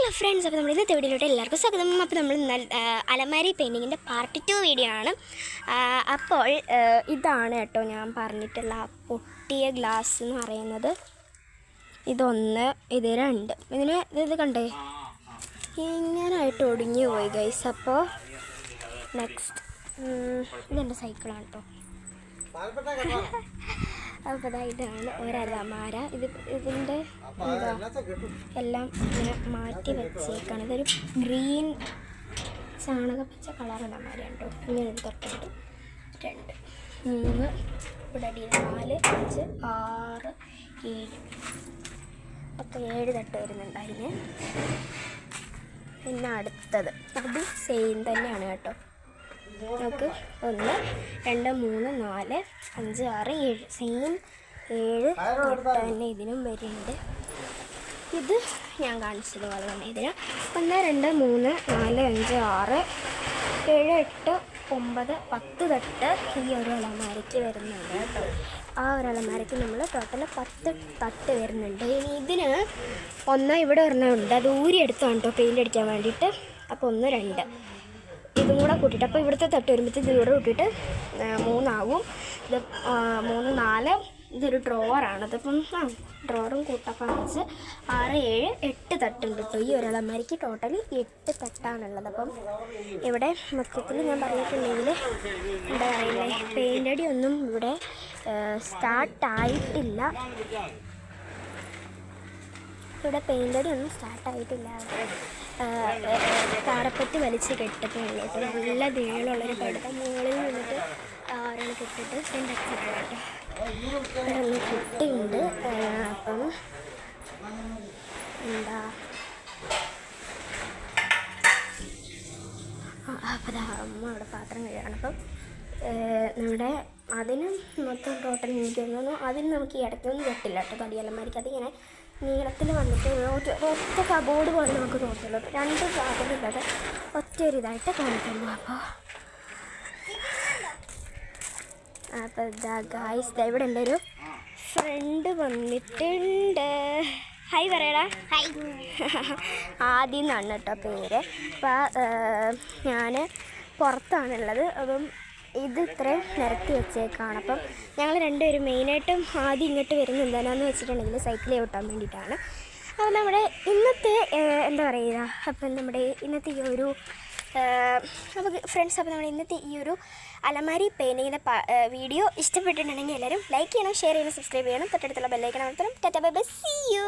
Hello friends, അപ്പോൾ നമ്മൾ ഇന്നത്തെ വീഡിയോയിലോട്ട് എല്ലാവർക്കും സ്വാഗതം. അപ്പോൾ നമ്മൾ അലമാരി പെയിൻറ്റിങ്ങിൻ്റെ പാർട്ട് 2 വീഡിയോ ആണ്. അപ്പോൾ ഇതാണ് കേട്ടോ ഞാൻ പറഞ്ഞിട്ടുള്ള പൊട്ടിയ ഗ്ലാസ് എന്ന് പറയുന്നത്. ഇതൊന്ന്, ഇത് രണ്ട്, ഇത് കണ്ടേ ഇങ്ങനായിട്ട് ഒടിഞ്ഞു പോയി ഗൈസ്. അപ്പോൾ നെക്സ്റ്റ് ഇതെൻ്റെ സൈക്കിളാണ് കേട്ടോ. അപ്പോൾ ഇതാണ് ഒരലമാര. ഇതിൻ്റെ എല്ലാം ഇങ്ങനെ മാറ്റി വെച്ചേക്കാണ്. ഇതൊരു ഗ്രീൻ ചാണകപ്പച്ച കളർ അലമാരയാണ് കേട്ടോ. ഇങ്ങനെ ഒരു തൊട്ടുണ്ട് 2 3 ഇവിടെ 4 5 6 7 അപ്പോൾ 7 തട്ട് വരുന്നുണ്ട് അതിന്. പിന്നെ അടുത്തത് അത് സെയിം തന്നെയാണ് കേട്ടോ. നമുക്ക് 1 2 3 4 5 6 7 സെയിം 7 തൊട്ട് തന്നെ ഇതിനും വരുന്നുണ്ട്. ഇത് ഞാൻ കാണിച്ചതുപോലെ തന്നെ ഇതിന് 1 2 3 4 5 6 7 8 9 10 തട്ട് ഈ ഒരു അലമാരയ്ക്ക് വരുന്നുണ്ട് കേട്ടോ. ആ ഒരു അലമാരയ്ക്ക് നമ്മൾ ടോട്ടൽ 10 തട്ട് വരുന്നുണ്ട്. ഇനി ഇതിന് 1 ഇവിടെ ഒരെണ്ണമുണ്ട്, അത് ഊരി എടുത്താണ് കേട്ടോ പെയിൻ്റ് അടിക്കാൻ വേണ്ടിയിട്ട്. അപ്പോൾ 1 2 ഇതും കൂടെ കൂട്ടിയിട്ട്, അപ്പോൾ ഇവിടുത്തെ തട്ട് വരുമ്പോഴത്തേക്ക് ഇത് ഇവിടെ കൂട്ടിയിട്ട് 3 ആവും. ഇത് 3 4 ഇതൊരു ഡ്രോവറാണ്. അതിപ്പം ഡ്രോവറും കൂട്ടപ്പം 5 6 7 8 തട്ടുണ്ട് കേട്ടോ. ഈ ഒരു അലമാരിക്ക് ടോട്ടൽ 8 തട്ടാണുള്ളത്. അപ്പം ഇവിടെ മൊത്തത്തിൽ ഞാൻ പറഞ്ഞിട്ടുണ്ടെങ്കിൽ എന്താ പറയുന്നത്, പെയിൻ്റ് അടി ഒന്നും ഇവിടെ സ്റ്റാർട്ടായിട്ടില്ല. ഇവിടെ പെയിൻ്റ് അടി ഒന്നും സ്റ്റാർട്ടായിട്ടില്ല. കാടപ്പറ്റി വലിച്ച് കെട്ടിട്ടുള്ളൂ. അപ്പോൾ നല്ല നീളമുള്ളൊരു കെടുത്ത മുകളിൽ നിന്നിട്ട് ആരാണ് കെട്ടിട്ട് എൻ്റെ അച്ഛനാണ് കേട്ടോ. കെട്ടിയുണ്ട്. അപ്പം എന്താ അപ്പോൾ അമ്മ അവിടെ പാത്രം കഴിയാണ്. അപ്പം നമ്മുടെ അതിന് മൊത്തം ടോട്ടൽ എനിക്ക് തോന്നുന്നു അതിന് നമുക്ക് ഈ ഇടയ്ക്കൊന്നും കെട്ടില്ല കേട്ടോ. തടിയലമാരിക്ക് അതിങ്ങനെ നീളത്തിൽ വന്നിട്ട് ഒറ്റ കബോർഡ് പോലെ നമുക്ക് തോന്നുള്ളൂ. 2 സാധനമില്ലാതെ ഒറ്റ ഒരു ഇതായിട്ട് തോന്നിട്ടുള്ളൂ. അപ്പോൾ ഇതാ ഗായ്സ്, ഇവിടെ എൻ്റെ ഒരു ഫ്രണ്ട് വന്നിട്ടുണ്ട്. ഹായ് പറയടാ. ഹായ്. ആദ്യം എന്നാണ് കേട്ടോ പേര്. അപ്പോൾ ഞാൻ പുറത്താണുള്ളത്. അപ്പം ഇത് ഇത്രയും നിരത്തി വെച്ചേക്കാണ്. അപ്പം ഞങ്ങൾ രണ്ടുപേരും മെയിനായിട്ടും ആദ്യം ഇങ്ങോട്ട് വരുന്നത് എന്താണെന്ന് വെച്ചിട്ടുണ്ടെങ്കിൽ സൈക്കിൾ ചവിട്ടാൻ വേണ്ടിയിട്ടാണ്. അപ്പോൾ നമ്മുടെ ഇന്നത്തെ എന്താ പറയുക, അപ്പം നമ്മുടെ ഇന്നത്തെ ഈ ഒരു അപ്പോൾ ഫ്രണ്ട്സ്, അപ്പോൾ നമ്മുടെ ഇന്നത്തെ ഈ ഒരു അലമാരി പെയിൻറ്റിങ്ങിൻ്റെ വീഡിയോ ഇഷ്ടപ്പെട്ടിട്ടുണ്ടെങ്കിൽ എല്ലാവരും ലൈക്ക് ചെയ്യണം, ഷെയർ ചെയ്യണം, സബ്സ്ക്രൈബ് ചെയ്യണം, തൊട്ടടുത്തുള്ള ബെല്ലൈക്കൺ അമർത്തണം. Tata bye bye, see U.